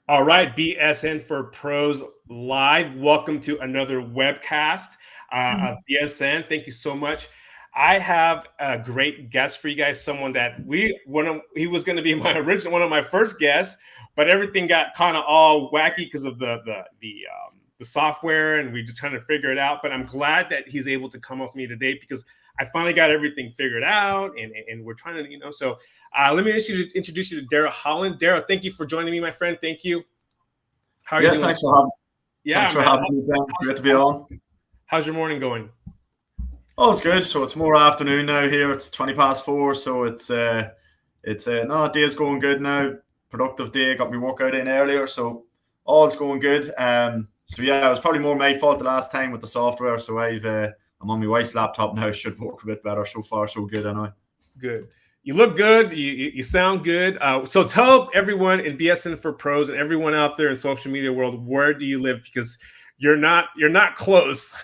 All right, BSN for Pros Live. Welcome to another webcast of BSN. Thank you so much. I have a great guest for you guys. Someone that he was going to be one of my first guests, but everything got kind of all wacky because of the software, and we just trying to figure it out. But I'm glad that he's able to come with me today because I finally got everything figured out, and we're trying to. So let me introduce you to Darragh Holland. Darragh, thank you for joining me, my friend. Thank you. How are you doing? Thanks for having. Yeah, Thanks for man. having me, Ben. Great to be on. How's your morning going? Oh, it's good. So it's more afternoon now here. It's 20 past 4. So no, day's going good now. Productive day. Got me workout in earlier, so all's going good. So yeah, it was probably more my fault the last time with the software. So I'm on my wife's laptop now. Should work a bit better. So far, so good. Anyway. Good. You look good. You sound good. So tell everyone in BSN for Pros and everyone out there in social media world, where do you live? Because you're not close.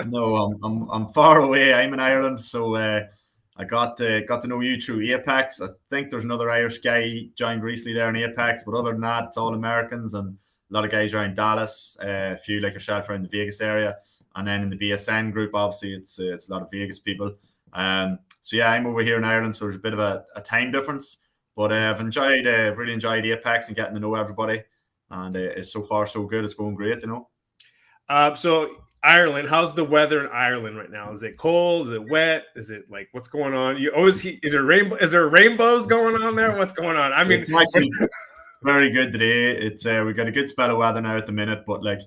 No, I'm far away. I'm in Ireland, so I got to know you through Apex. I think there's another Irish guy joined recently there in Apex, but other than that, it's all Americans and a lot of guys around Dallas. A few like yourself around the Vegas area, and then in the BSN group, obviously it's a lot of Vegas people. So yeah, I'm over here in Ireland, so there's a bit of a time difference. But I've really enjoyed Apex and getting to know everybody, and it's so far so good. It's going great, So Ireland, how's the weather in Ireland right now? Is it cold? Is it wet? Is it like what's going on? Is there rainbows going on there? What's going on? I mean, it's actually very good today. It's we got a good spell of weather now at the minute, but like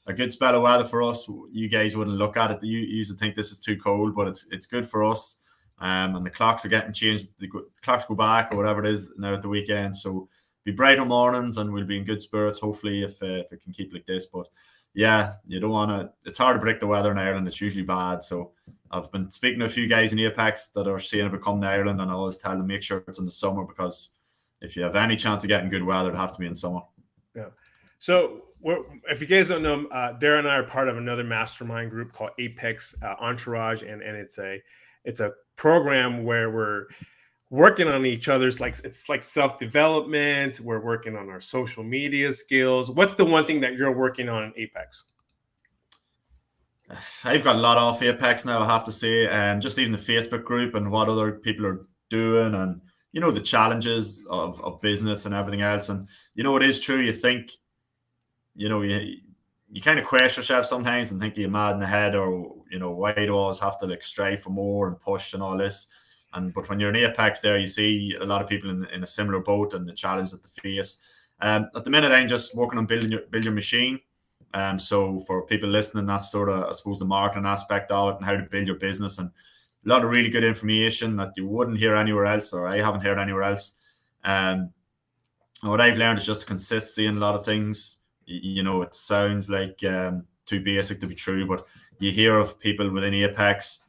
a good spell of weather for us. You guys wouldn't look at it. You usually think this is too cold, but it's good for us. And the clocks are getting changed. The clocks go back or whatever it is now at the weekend. So be brighter mornings and we'll be in good spirits. Hopefully, if it can keep like this. But yeah, you don't want to. It's hard to predict the weather in Ireland. It's usually bad. So I've been speaking to a few guys in Apex that are saying about coming to Ireland, and I always tell them make sure it's in the summer because if you have any chance of getting good weather, it'd have to be in summer. Yeah. So if you guys don't know, Darragh and I are part of another mastermind group called Apex Entourage, and it's a program where we're working on each other's it's like self-development. We're working on our social media skills. What's the one thing that you're working on in Apex? I've got a lot off Apex now, I have to say, and just even the Facebook group and what other people are doing, and the challenges of business and everything else. And it is true. You think, you kind of question yourself sometimes and think you're mad in the head, or why do I always have to like strive for more and push and all this. But when you're in Apex there, you see a lot of people in a similar boat and the challenge that they face. At the minute, I'm just working on building your machine. So for people listening, that's sort of, I suppose, the marketing aspect of it and how to build your business, and a lot of really good information that you wouldn't hear anywhere else, or I haven't heard anywhere else. And what I've learned is just consistency in a lot of things. It sounds like too basic to be true, but you hear of people within Apex,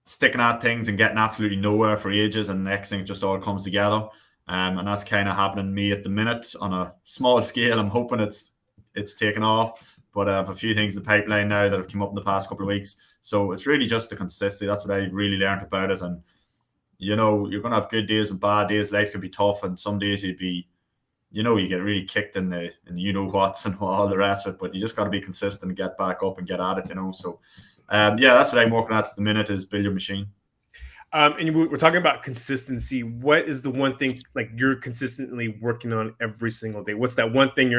sticking at things and getting absolutely nowhere for ages, and the next thing it just all comes together. And that's kind of happening to me at the minute on a small scale. I'm hoping it's taken off, but I have a few things in the pipeline now that have come up in the past couple of weeks. So it's really just the consistency. That's what I really learned about it. And you're going to have good days and bad days. Life can be tough, and some days you'd be, you get really kicked in the whats and all the rest of it. But you just got to be consistent and get back up and get at it. So yeah, that's what I'm working at the minute, is build your machine. And we're talking about consistency. What is the one thing like you're consistently working on every single day? What's that one thing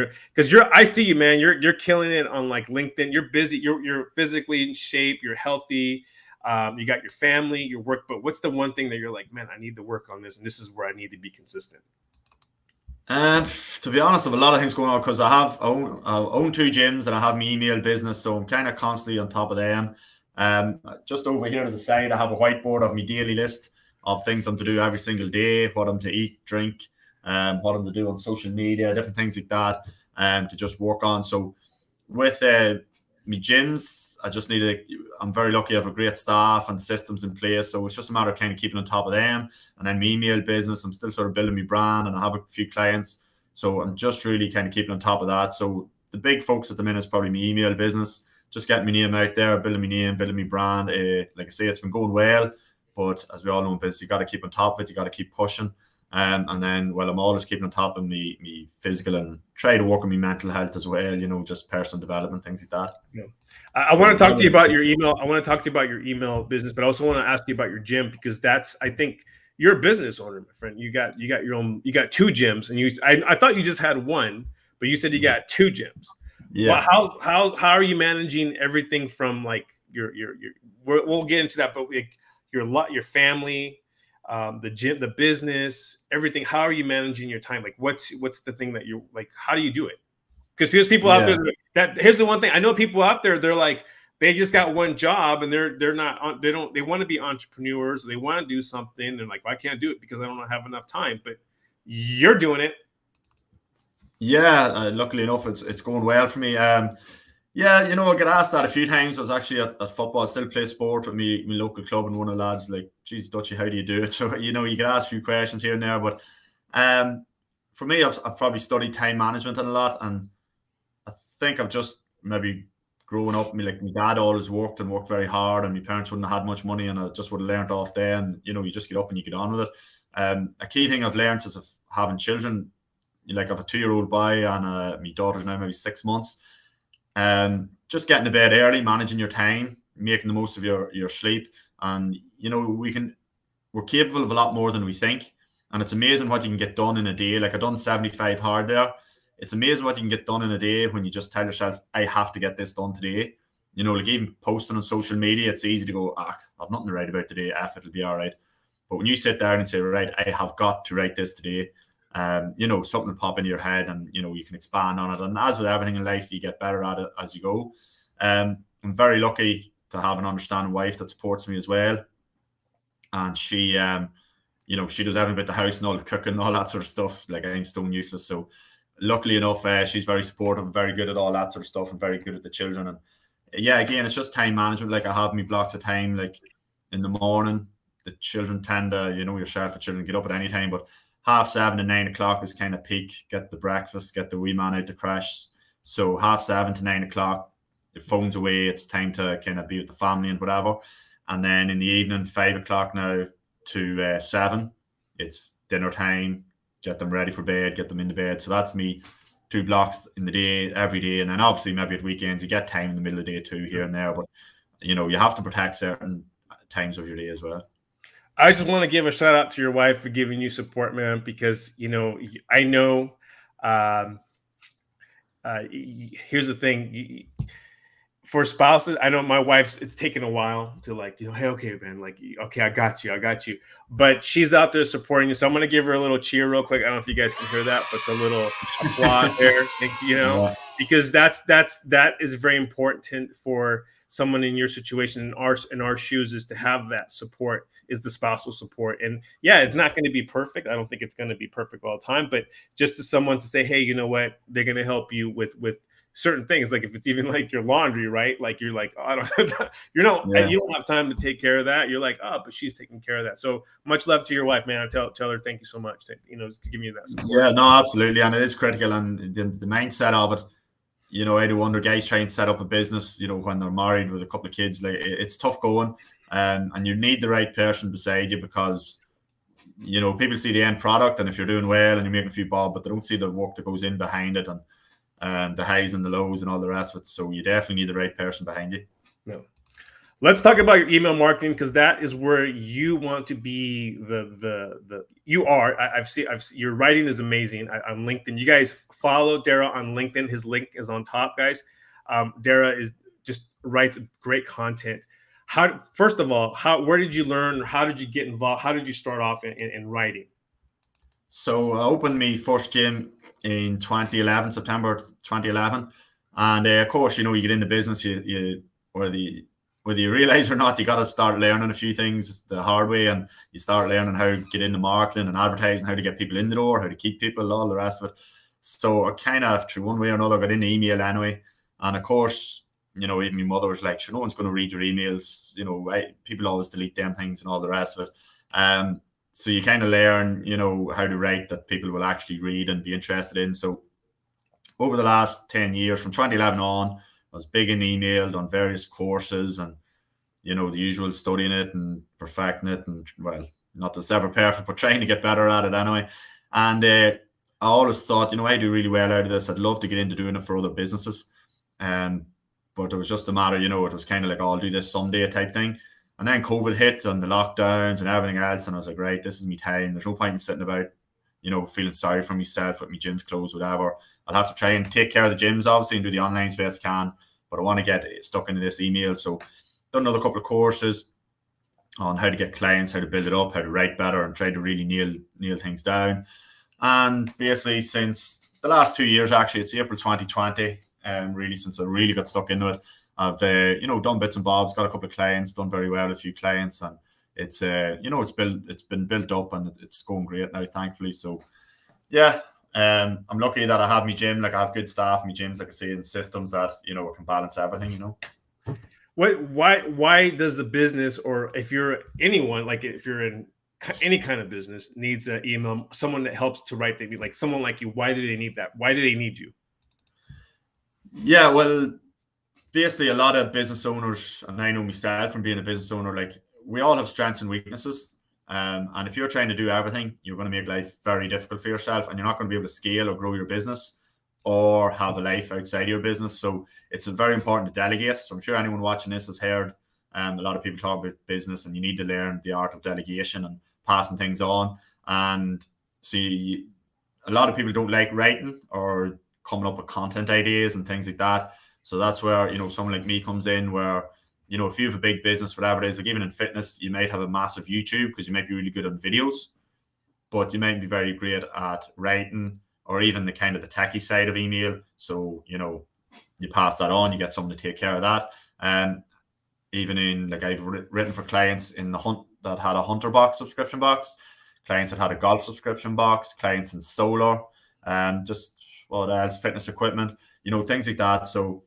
I see you, man. You're killing it on like LinkedIn. You're busy. You're physically in shape. You're healthy. You got your family, your work. But what's the one thing that you're like, man, I need to work on this, and this is where I need to be consistent? And to be honest, I have a lot of things going on because I own 2 gyms and I have my email business, so I'm kind of constantly on top of them. Just over here to the side, I have a whiteboard of my daily list of things I'm to do every single day, what I'm to eat, drink, what I'm to do on social media, different things like that, to just work on. So with my gyms, I'm very lucky. I have a great staff and systems in place. So it's just a matter of kind of keeping on top of them. And then my email business, I'm still sort of building my brand and I have a few clients. So I'm just really kind of keeping on top of that. So the big focus at the minute is probably my email business. Just getting my name out there, building my name, building my brand. Like I say, it's been going well, but as we all know in business, you got to keep on top of it. You got to keep pushing. And then, well, I'm always keeping on top of me physical and try to work on my mental health as well, just personal development, things like that. Yeah. I want to talk to you about your email. I want to talk to you about your email business, but I also want to ask you about your gym, because I think you're a business owner, my friend. You got your own, you got 2 gyms, and I thought you just had one, but you said you got 2 gyms. Yeah. Well, how are you managing everything from like your we'll get into that, but like your family, the gym, the business, everything. How are you managing your time? Like what's the thing that you're like, how do you do it? Because there's people out there that here's the one thing I know, people out there, they're like, they just got one job and they want to be entrepreneurs, or they want to do something. They're like, well, I can't do it because I don't have enough time. But you're doing it. Yeah, luckily enough, it's going well for me. Yeah, I get asked that a few times. I was actually at football, I still play sport with me local club, and one of the lads like, geez, Dutchy, how do you do it? So, you get asked a few questions here and there. But for me, I've probably studied time management a lot, and I think I've just maybe growing up, my dad always worked very hard, and my parents wouldn't have had much money, and I just would have learned off there. And, you just get up and you get on with it. A key thing I've learned is of having children. Like I have a 2-year-old boy, and my daughter's now maybe 6 months. Just getting to bed early, managing your time, making the most of your sleep, and we're capable of a lot more than we think, and it's amazing what you can get done in a day. Like I done 75 hard there. It's amazing what you can get done in a day when you just tell yourself, I have to get this done today. Like even posting on social media, it's easy to go, I've nothing to write about today. It'll be all right. But when you sit down and say, right, I have got to write this today, something will pop into your head, and you can expand on it. And as with everything in life, you get better at it as you go. I'm very lucky to have an understanding wife that supports me as well, and she she does everything about the house and all the cooking and all that sort of stuff. Like I'm stone useless, so luckily enough, she's very supportive, very good at all that sort of stuff, and very good at the children. And yeah, again, it's just time management. Like I have me blocks of time, like in the morning. The children tend to, yourself, the children get up at any time, but 7:30 to 9 o'clock is kind of peak. Get the breakfast, get the wee man out to crash. So 7:30 to 9 o'clock, the phone's away. It's time to kind of be with the family and whatever. And then in the evening, 5 o'clock now to 7, it's dinner time. Get them ready for bed, get them into bed. So that's me, 2 blocks in the day, every day. And then obviously maybe at weekends, you get time in the middle of the day too, here and there. But, you have to protect certain times of your day as well. I just want to give a shout out to your wife for giving you support, man, because, I know, here's the thing. For spouses, I know my wife's, it's taken a while to like, hey, okay, man, like, okay, I got you. But she's out there supporting you. So I'm going to give her a little cheer real quick. I don't know if you guys can hear that, but it's a little applause there, yeah. Because that is very important for someone in your situation, in our shoes, is to have that support, is the spousal support. And yeah, it's not going to be perfect. I don't think it's going to be perfect all the time, but just as someone to say, hey, you know what, they're going to help you with certain things. Like if it's even like your laundry, right? Like you're like, oh, I don't have time. You don't have time to take care of that. You're like, oh, but she's taking care of that. So much love to your wife, man. I tell her thank you so much to give me that support. Yeah, no, absolutely. And it is critical. And the mindset of it, I do wonder guys try and set up a business, when they're married with a couple of kids, like it's tough going. And you need the right person beside you, because people see the end product, and if you're doing well and you're making a few bob, but they don't see the work that goes in behind it, and the highs and the lows and all the rest of it. So you definitely need the right person behind you. No. Let's talk about your email marketing, because that is where you want to be. You are. I've seen your writing is amazing on LinkedIn. You guys follow Darragh on LinkedIn. His link is on top, guys. Darragh writes great content. First of all, where did you learn? How did you get involved? How did you start off in writing? So I opened my first gym in 2011, September 2011. And of course, you get into business, whether you realize or not, you got to start learning a few things the hard way, and you start learning how to get into marketing and advertising, how to get people in the door, how to keep people, all the rest of it. So I kind of, through one way or another, got into email anyway. And of course, even my mother was like, sure, no one's going to read your emails. People always delete them things and all the rest of it. So you kind of learn, how to write that people will actually read and be interested in. So over the last 10 years, from 2011 on, I was big in email, on various courses, and, the usual, studying it and perfecting it. And well, not that it's ever perfect, but trying to get better at it anyway. And I always thought, I do really well out of this. I'd love to get into doing it for other businesses. But it was just a matter, it was kind of like, oh, I'll do this someday type thing. And then COVID hit and the lockdowns and everything else. And I was like, right, this is me time. There's no point in sitting about, feeling sorry for myself with my gym's closed, whatever. I'll have to try and take care of the gyms, obviously, and do the online space I can. But I want to get stuck into this email. So done another couple of courses on how to get clients, how to build it up, how to write better, and try to really nail things down. And basically since the last 2 years, actually, it's April 2020, really since I really got stuck into it, I've done bits and bobs, got a couple of clients, done very well, a few clients, and it's it's been built up and it's going great now, thankfully. So yeah, I'm lucky that I have my gym, like I have good staff, my gyms, like I say, and systems that can balance everything. Why does the business, or if you're anyone, like if you're in any kind of business, needs an email, someone that helps to write the, like someone like you, why do they need that? Why do they need you? Yeah, well, basically a lot of business owners, and I know myself from being a business owner, like we all have strengths and weaknesses. And if you're trying to do everything, you're going to make life very difficult for yourself, and you're not going to be able to scale or grow your business or have a life outside of your business. So it's very important to delegate. So I'm sure anyone watching this has heard a lot of people talk about business, and you need to learn the art of delegation and passing things on. And so a lot of people don't like writing or coming up with content ideas and things like that. So that's where, someone like me comes in, where, if you have a big business, whatever it is, like even in fitness, you might have a massive YouTube because you might be really good on videos, but you might be very great at writing or even the kind of the techie side of email. So, you pass that on, you get someone to take care of that. And even in, like I've written for clients in the hunt that had a hunter box subscription box, clients that had a golf subscription box, clients in solar, and just what else, fitness equipment, things like that. So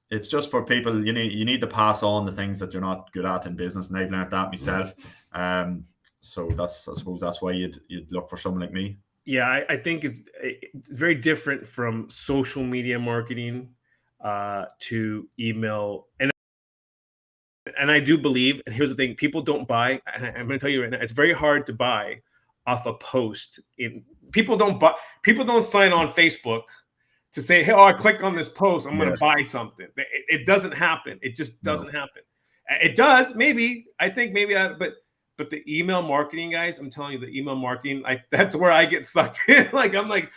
it's just for people, you need to pass on the things that you're not good at in business, and I've learned that myself. So I suppose that's why you'd look for someone like me. Yeah, I think it's very different from social media marketing to email, and I do believe, and here's the thing, people don't buy, and I'm going to tell you right now, it's very hard to buy off a post. People don't sign on Facebook to say, hey, I clicked on this post, I'm going to buy something. It doesn't happen. It just doesn't happen. It does, maybe. I think maybe but the email marketing, guys, I'm telling you, the email marketing, that's where I get sucked in. I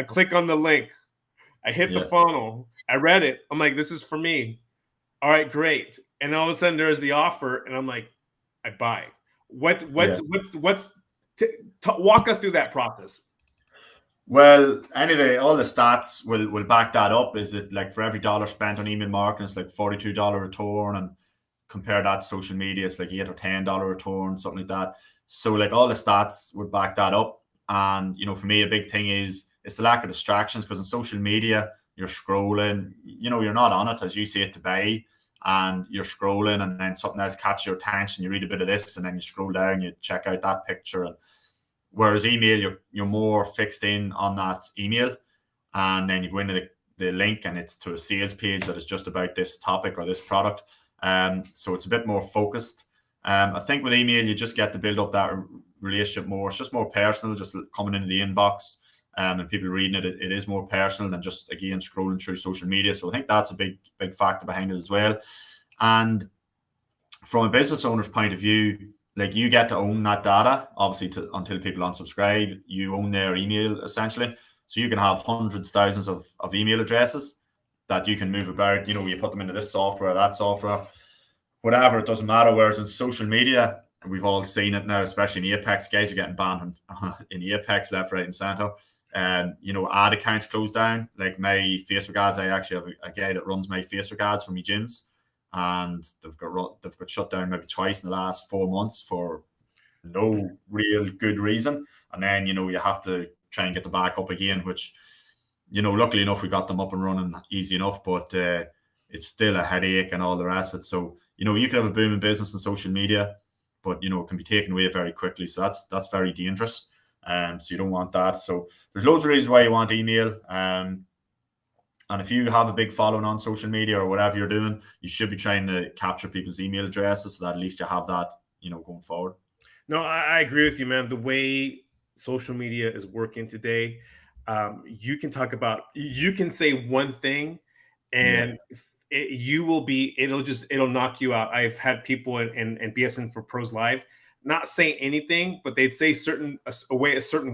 click on the link, I hit the funnel, I read it, I'm like, this is for me. All right, great. And all of a sudden there's the offer, and I'm like, I buy. Walk us through that process. Well, anyway, all the stats will back that up. Is it like for every dollar spent on email marketing, it's like $42 return, and compare that to social media, it's like $8 or $10 return, something like that. So like all the stats would back that up. And for me, a big thing is it's the lack of distractions, because in social media you're scrolling, you're not on it as you see it to buy, and you're scrolling, and then something else catches your attention, you read a bit of this, and then you scroll down, you check out that picture. And whereas email, you're more fixed in on that email, and then you go into the link, and it's to a sales page that is just about this topic or this product. So it's a bit more focused. I think with email, you just get to build up that relationship more. It's just more personal, just coming into the inbox, and people reading it. It is more personal than just, again, scrolling through social media. So I think that's a big factor behind it as well. And from a business owner's point of view, like you get to own that data, obviously, until people unsubscribe, you own their email essentially. So you can have hundreds, thousands of email addresses that you can move about. You put them into this software, that software, whatever, it doesn't matter. Whereas in social media, we've all seen it now, especially in Apex, guys are getting banned in Apex, left, right, and center. Ad accounts closed down. Like my Facebook ads, I actually have a guy that runs my Facebook ads for my gyms, and they've got shut down maybe twice in the last 4 months for no real good reason. And then you have to try and get them back up again, which luckily enough we got them up and running easy enough, but it's still a headache and all the rest of it. So you can have a booming business in social media, but it can be taken away very quickly. So that's very dangerous. So you don't want that. So there's loads of reasons why you want email. And if you have a big following on social media or whatever you're doing, you should be trying to capture people's email addresses so that at least you have that, going forward. No, I agree with you, man. The way social media is working today, you can talk about, you can say one thing, Yeah, and you will be, it'll knock you out. I've had people in BSN for Pros Live not say anything, but they'd say a certain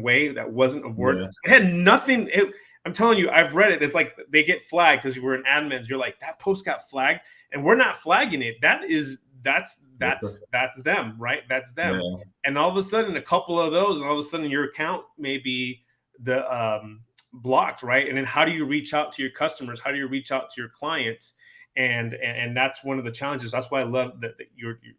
way that wasn't a word. yeah, It had nothing. I'm telling you, I've read it. It's like they get flagged because you were in admins. You're like, that post got flagged, and we're not flagging it. That's them, right? That's them. yeah, And all of a sudden, a couple of those, and all of a sudden, your account may be the blocked, right? And then how do you reach out to your customers? How do you reach out to your clients? And that's one of the challenges. That's why I love that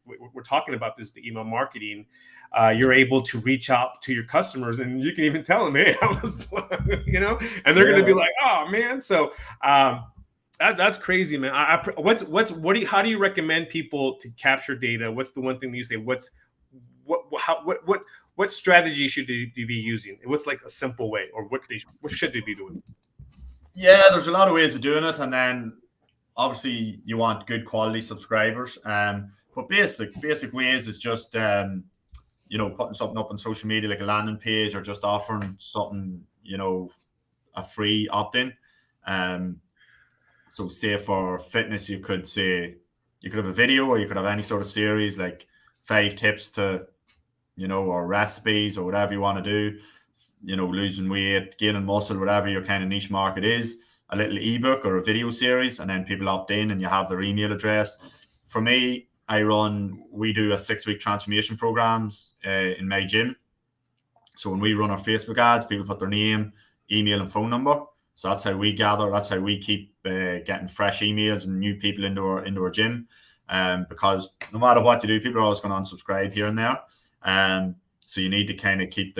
we're talking about this, the email marketing. yeah, You're able to reach out to your customers, and you can even tell them, "Hey, I was," and they're going to be yeah. like, "Oh man!" So that's crazy, man. How do you recommend people to capture data? What's the one thing that you say? What strategy should they be using? What's like a simple way, or what should they be doing? Yeah, there's a lot of ways of doing it, and then obviously you want good quality subscribers. But basic ways is just putting something up on social media like a landing page, or just offering something, a free opt-in. So say for fitness, you could have a video, or you could have any sort of series like 5 tips to, or recipes, or whatever you want to do, losing weight, gaining muscle, whatever your kind of niche market is, a little ebook or a video series, and then people opt in and you have their email address. For me, we do a 6-week transformation programs in my gym. So when we run our Facebook ads, people put their name, email, and phone number. So that's how we gather. That's how we keep getting fresh emails and new people into our gym. Because no matter what you do, people are always going to unsubscribe here and there. So you need to kind of keep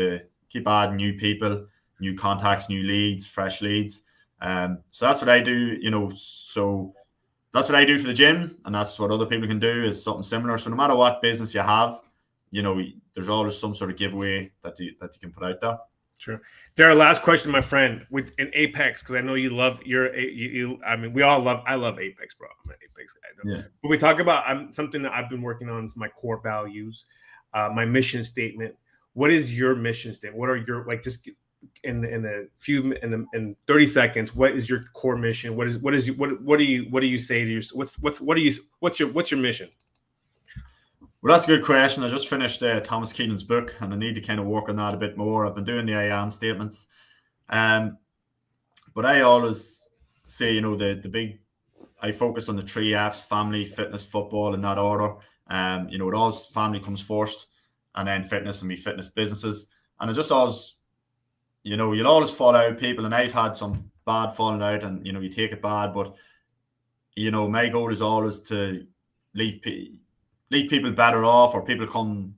adding new people, new contacts, new leads, fresh leads. So that's what I do. So that's what I do for the gym, and that's what other people can do, is something similar. So no matter what business you have, there's always some sort of giveaway that you can put out there. Sure. Darragh, last question, my friend, with an Apex, because I know you love I mean, I love Apex, bro. I'm an Apex guy. Yeah. But we talk about something that I've been working on is my core values, my mission statement. What is your mission statement? What are your, like, just in 30 seconds, what is your core mission? What do you say to yourself? What's your mission? Well, that's a good question. I just finished Thomas Keelan's book, and I need to kind of work on that a bit more. I've been doing the I am statements. But I always say, I focus on the 3 F's: family, fitness, football, in that order. It always, family comes first, and then fitness, and fitness businesses. And I just always, you'll always fall out with people, and I've had some bad falling out, and, you take it bad. But, my goal is always to leave people better off, or people come,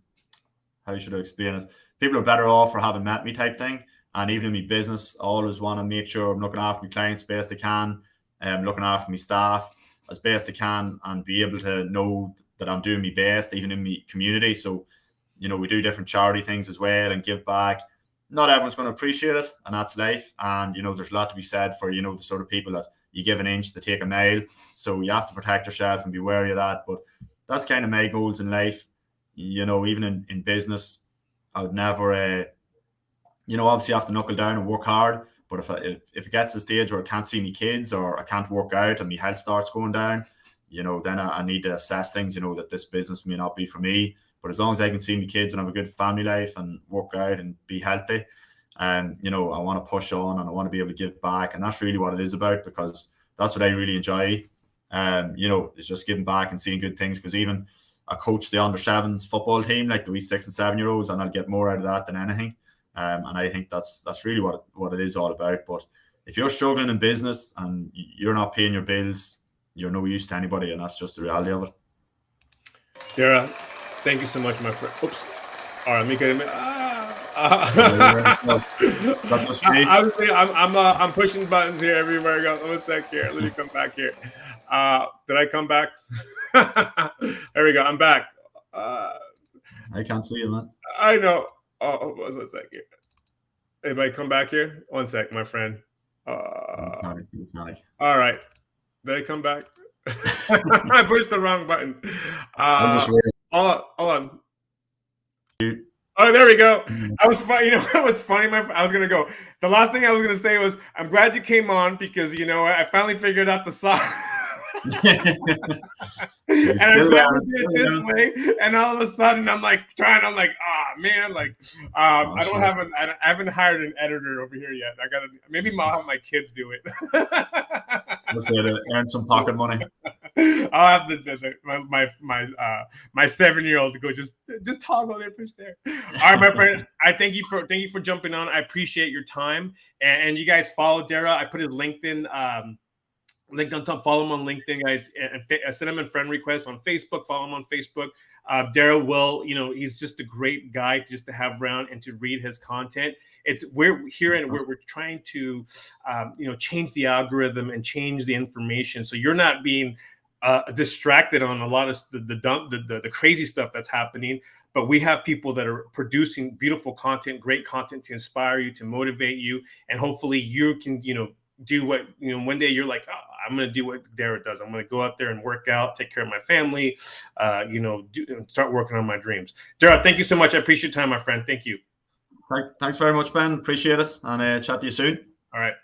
how should I explain it? People are better off for having met me, type thing. And even in my business, I always want to make sure I'm looking after my clients best I can, looking after my staff as best I can, and be able to know that I'm doing my best, even in my community. So, we do different charity things as well and give back. Not everyone's going to appreciate it, and that's life. And, there's a lot to be said for, the sort of people that you give an inch to take a mile. So you have to protect yourself and be wary of that. But that's kind of my goals in life. Even in business, I would never, obviously have to knuckle down and work hard. But if it gets to the stage where I can't see my kids, or I can't work out, and my health starts going down, then I need to assess things, that this business may not be for me. But as long as I can see my kids and have a good family life and work out and be healthy, I want to push on, and I want to be able to give back. And that's really what it is about, because that's what I really enjoy. It's just giving back and seeing good things. Because even I coach the under-7s football team, like the wee 6 and 7-year-olds, and I'll get more out of that than anything. And I think that's really what it is all about. But if you're struggling in business and you're not paying your bills, you're no use to anybody, and that's just the reality of it. Darragh, thank you so much, my friend. Oops. All right, let me get him. I'm pushing buttons here everywhere I go. Let me sec here. Let me come back here. Did I come back? There we go. I'm back. I can't see you, man. I know. Oh, one sec here. Anybody come back here? One sec, my friend. All right. Did I come back? I pushed the wrong button. Hold on. Oh, there we go. I was funny. You know, it was funny. I was gonna go. The last thing I was gonna say was, I'm glad you came on because you know I finally figured out the song. And I'm glad we did it this way. And all of a sudden, I'm like, oh man, like, I haven't hired an editor over here yet. Maybe I'll have my kids do it. Let's say to earn some pocket money. I'll have my 7-year-old to go just toggle there, push there. All right, my friend. I thank you for jumping on. I appreciate your time, and you guys follow Darragh. I put his LinkedIn link on top. Follow him on LinkedIn, guys, and send him a friend request on Facebook. Follow him on Facebook. Darragh will, you know, he's just a great guy just to have around and to read his content. We're trying to, you know, change the algorithm and change the information, so you're not being distracted on a lot of the crazy stuff that's happening. But we have people that are producing beautiful content, great content to inspire you, to motivate you, and hopefully you can, you know, do what, you know, one day you're like, oh, I'm going to do what Darragh does. I'm going to go out there and work out, take care of my family, you know, start working on my dreams. Darragh, thank you so much. I appreciate your time, my friend. Thank you. Thanks very much, Ben. Appreciate it. And chat to you soon. All right.